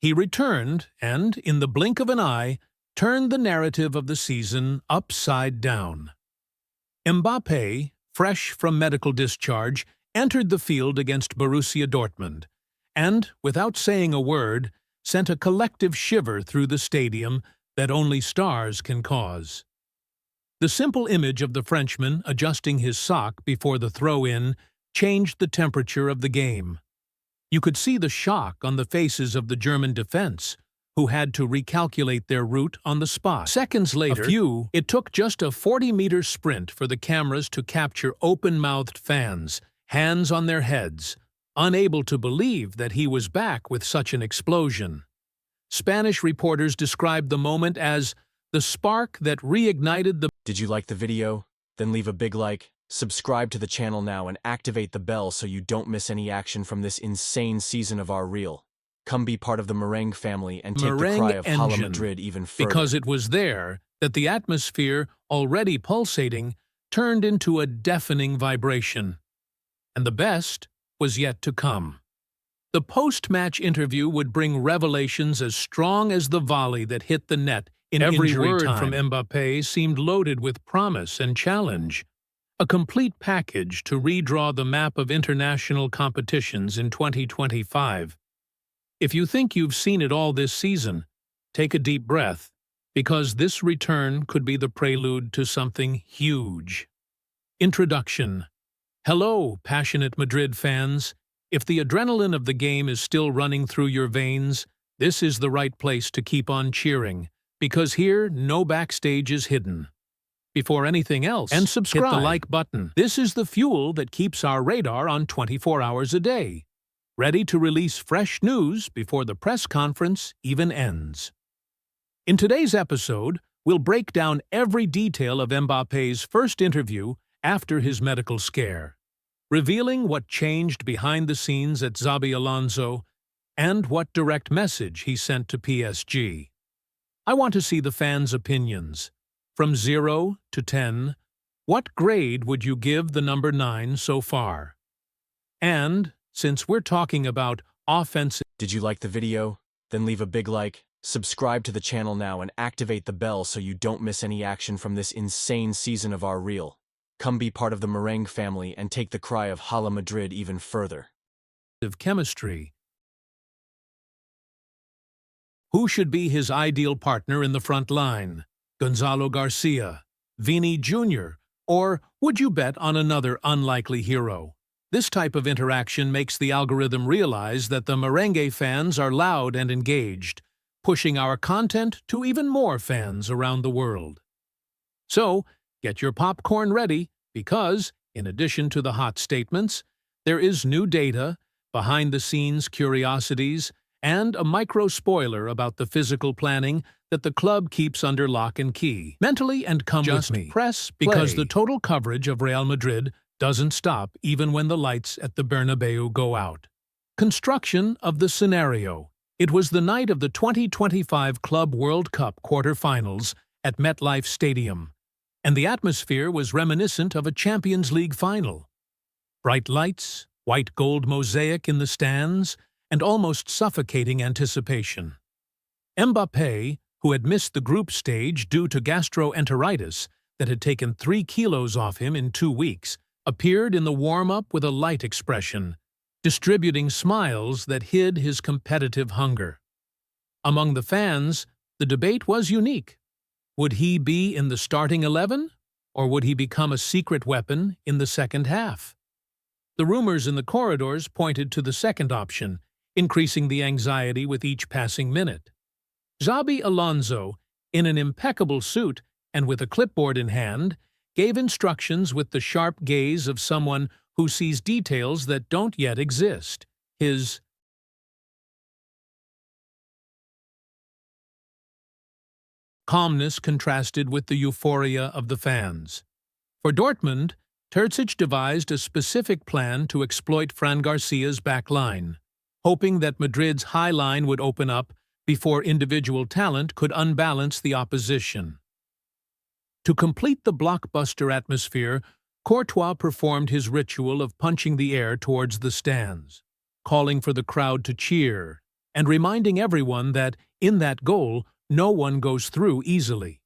He returned and, in the blink of an eye, turned the narrative of the season upside down. Mbappé, fresh from medical discharge, entered the field against Borussia Dortmund, and, without saying a word, sent a collective shiver through the stadium that only stars can cause. The simple image of the Frenchman adjusting his sock before the throw-in changed the temperature of the game. You could see the shock on the faces of the German defense, who had to recalculate their route on the spot. Seconds later, it took just a 40-meter sprint for the cameras to capture open-mouthed fans, hands on their heads, unable to believe that he was back with such an explosion. Spanish reporters described the moment as the spark that reignited the... Did you like the video? Then leave a big like, subscribe to the channel now and activate the bell so you don't miss any action from this insane season of our reel. Come be part of the merengue family and take the cry of Hala Madrid even further. Because it was there that the atmosphere, already pulsating, turned into a deafening vibration. And the best was yet to come. The post-match interview would bring revelations as strong as the volley that hit the net in every word from Mbappé seemed loaded with promise and challenge. A complete package to redraw the map of international competitions in 2025. If you think you've seen it all this season, take a deep breath, because this return could be the prelude to something huge. Introduction. Hello, passionate Madrid fans. If the adrenaline of the game is still running through your veins, this is the right place to keep on cheering, because here, no backstage is hidden. Before anything else, and subscribe. Hit the like button. This is the fuel that keeps our radar on 24 hours a day, ready to release fresh news before the press conference even ends. In today's episode, we'll break down every detail of Mbappé's first interview after his medical scare, revealing what changed behind the scenes at Xabi Alonso and what direct message he sent to PSG. I want to see the fans' opinions. From 0 to 10, what grade would you give the number 9 so far? And, since we're talking about offensive... Did you like the video? Then leave a big like, subscribe to the channel now and activate the bell so you don't miss any action from this insane season of our reel. Come be part of the merengue family and take the cry of Hala Madrid even further. Chemistry. Who should be his ideal partner in the front line? Gonzalo Garcia, Vini Jr., or would you bet on another unlikely hero? This type of interaction makes the algorithm realize that the merengue fans are loud and engaged, pushing our content to even more fans around the world. So, get your popcorn ready, because, in addition to the hot statements, there is new data, behind-the-scenes curiosities, and a micro-spoiler about the physical planning that the club keeps under lock and key. Mentally and come with me. Press play. Because the total coverage of Real Madrid doesn't stop even when the lights at the Bernabeu go out. Construction of the scenario. It was the night of the 2025 Club World Cup quarter-finals at MetLife Stadium, and the atmosphere was reminiscent of a Champions League final. Bright lights, white gold mosaic in the stands, and almost suffocating anticipation. Mbappé, who had missed the group stage due to gastroenteritis that had taken 3 kilos off him in 2 weeks, appeared in the warm-up with a light expression, distributing smiles that hid his competitive hunger. Among the fans, the debate was unique. Would he be in the starting 11, or would he become a secret weapon in the second half? The rumors in the corridors pointed to the second option, increasing the anxiety with each passing minute. Xabi Alonso, in an impeccable suit and with a clipboard in hand, gave instructions with the sharp gaze of someone who sees details that don't yet exist. His calmness contrasted with the euphoria of the fans. For Dortmund, Terzic devised a specific plan to exploit Fran Garcia's back line, hoping that Madrid's high line would open up before individual talent could unbalance the opposition. To complete the blockbuster atmosphere, Courtois performed his ritual of punching the air towards the stands, calling for the crowd to cheer, and reminding everyone that, in that goal, no one goes through easily.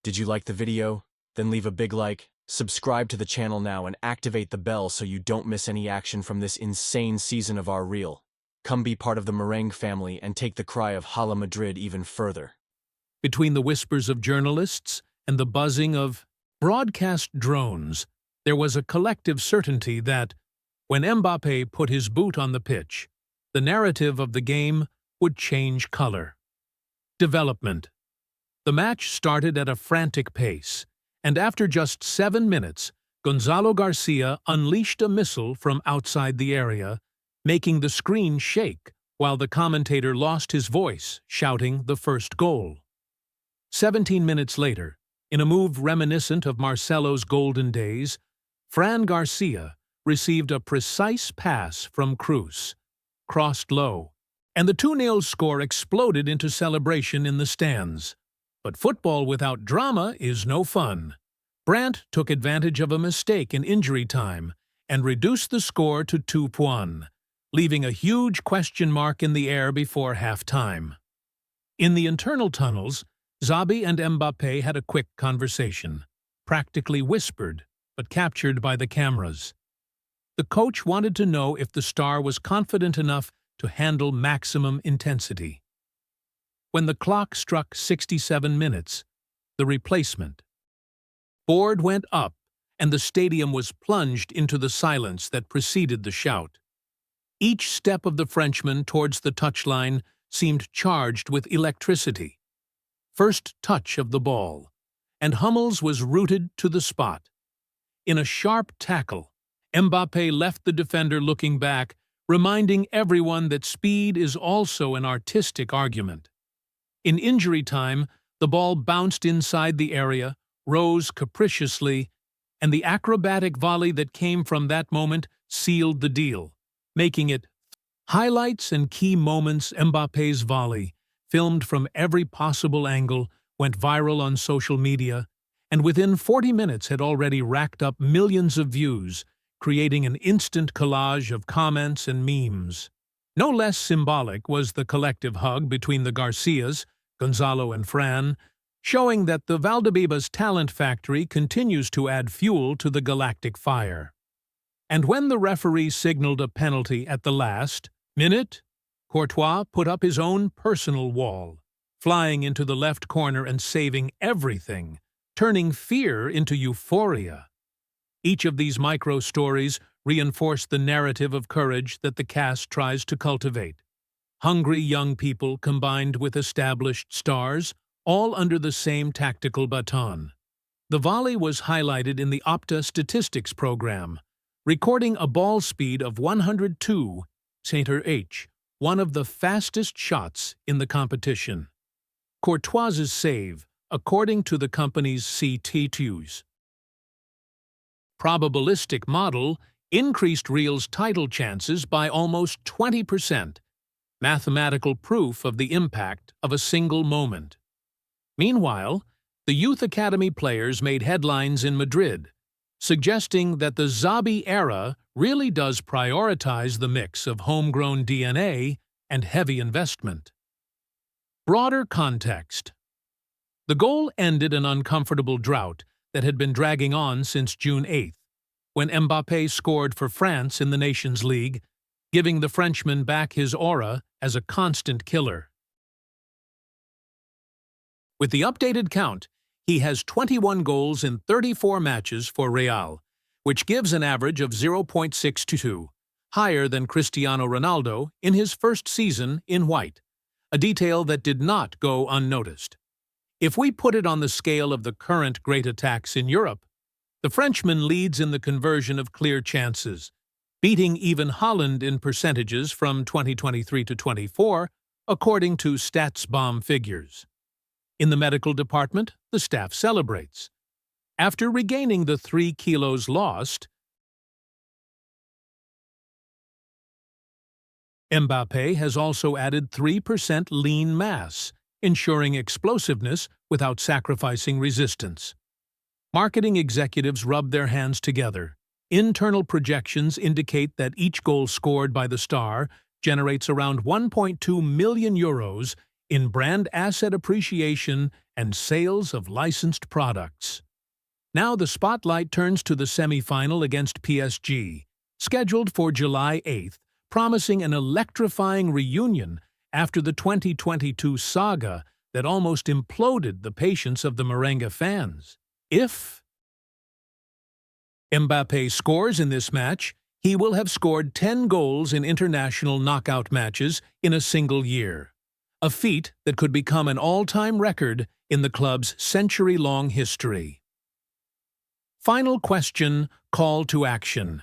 Did you like the video? Then leave a big like, subscribe to the channel now and activate the bell so you don't miss any action from this insane season of our reel. Come be part of the Merengue family and take the cry of Hala Madrid even further. Between the whispers of journalists and the buzzing of broadcast drones, there was a collective certainty that, when Mbappé put his boot on the pitch, the narrative of the game would change color. Development. The match started at a frantic pace, and after just 7 minutes, Gonzalo Garcia unleashed a missile from outside the area, making the screen shake while the commentator lost his voice, shouting the first goal. 17 minutes later, in a move reminiscent of Marcelo's golden days, Fran Garcia received a precise pass from Cruz, crossed low, and the 2-0 score exploded into celebration in the stands. But football without drama is no fun. Brandt took advantage of a mistake in injury time and reduced the score to 2-1, leaving a huge question mark in the air before half-time. In the internal tunnels, Xabi and Mbappé had a quick conversation, practically whispered, but captured by the cameras. The coach wanted to know if the star was confident enough to handle maximum intensity. When the clock struck 67 minutes, the replacement board went up, and the stadium was plunged into the silence that preceded the shout. Each step of the Frenchman towards the touchline seemed charged with electricity. First touch of the ball, and Hummels was rooted to the spot. In a sharp tackle, Mbappé left the defender looking back, reminding everyone that speed is also an artistic argument. In injury time, the ball bounced inside the area, rose capriciously, and the acrobatic volley that came from that moment sealed the deal, making it highlights and key moments. Mbappé's volley, filmed from every possible angle, went viral on social media, and within 40 minutes had already racked up millions of views, creating an instant collage of comments and memes. No less symbolic was the collective hug between the Garcias, Gonzalo and Fran, showing that the Valdebebas talent factory continues to add fuel to the galactic fire. And when the referee signaled a penalty at the last minute, Courtois put up his own personal wall, flying into the left corner and saving everything, turning fear into euphoria. Each of these micro-stories reinforced the narrative of courage that the cast tries to cultivate. Hungry young people combined with established stars, all under the same tactical baton. The volley was highlighted in the Opta statistics program, recording a ball speed of 102 mph, one of the fastest shots in the competition. Courtois's save, according to the company's CT2's probabilistic model, increased Real's title chances by almost 20%, mathematical proof of the impact of a single moment. Meanwhile, the Youth Academy players made headlines in Madrid, suggesting that the Xabi era really does prioritize the mix of homegrown DNA and heavy investment. Broader context. The goal ended an uncomfortable drought that had been dragging on since June 8th, when Mbappé scored for France in the Nations League, giving the Frenchman back his aura as a constant killer. With the updated count, he has 21 goals in 34 matches for Real, which gives an average of 0.622, higher than Cristiano Ronaldo in his first season in white, a detail that did not go unnoticed. If we put it on the scale of the current great attacks in Europe, the Frenchman leads in the conversion of clear chances, beating even Holland in percentages from 2023 to 24, according to StatsBomb figures. In the medical department, the staff celebrates. After regaining the 3 kilos lost, Mbappé has also added 3% lean mass, ensuring explosiveness without sacrificing resistance. Marketing executives rub their hands together. Internal projections indicate that each goal scored by the star generates around 1.2 million euros in brand asset appreciation and sales of licensed products. Now the spotlight turns to the semi-final against PSG, scheduled for July 8th, promising an electrifying reunion after the 2022 saga that almost imploded the patience of the merengue fans. If Mbappé scores in this match, he will have scored 10 goals in international knockout matches in a single year, a feat that could become an all-time record in the club's century-long history. Final question, call to action.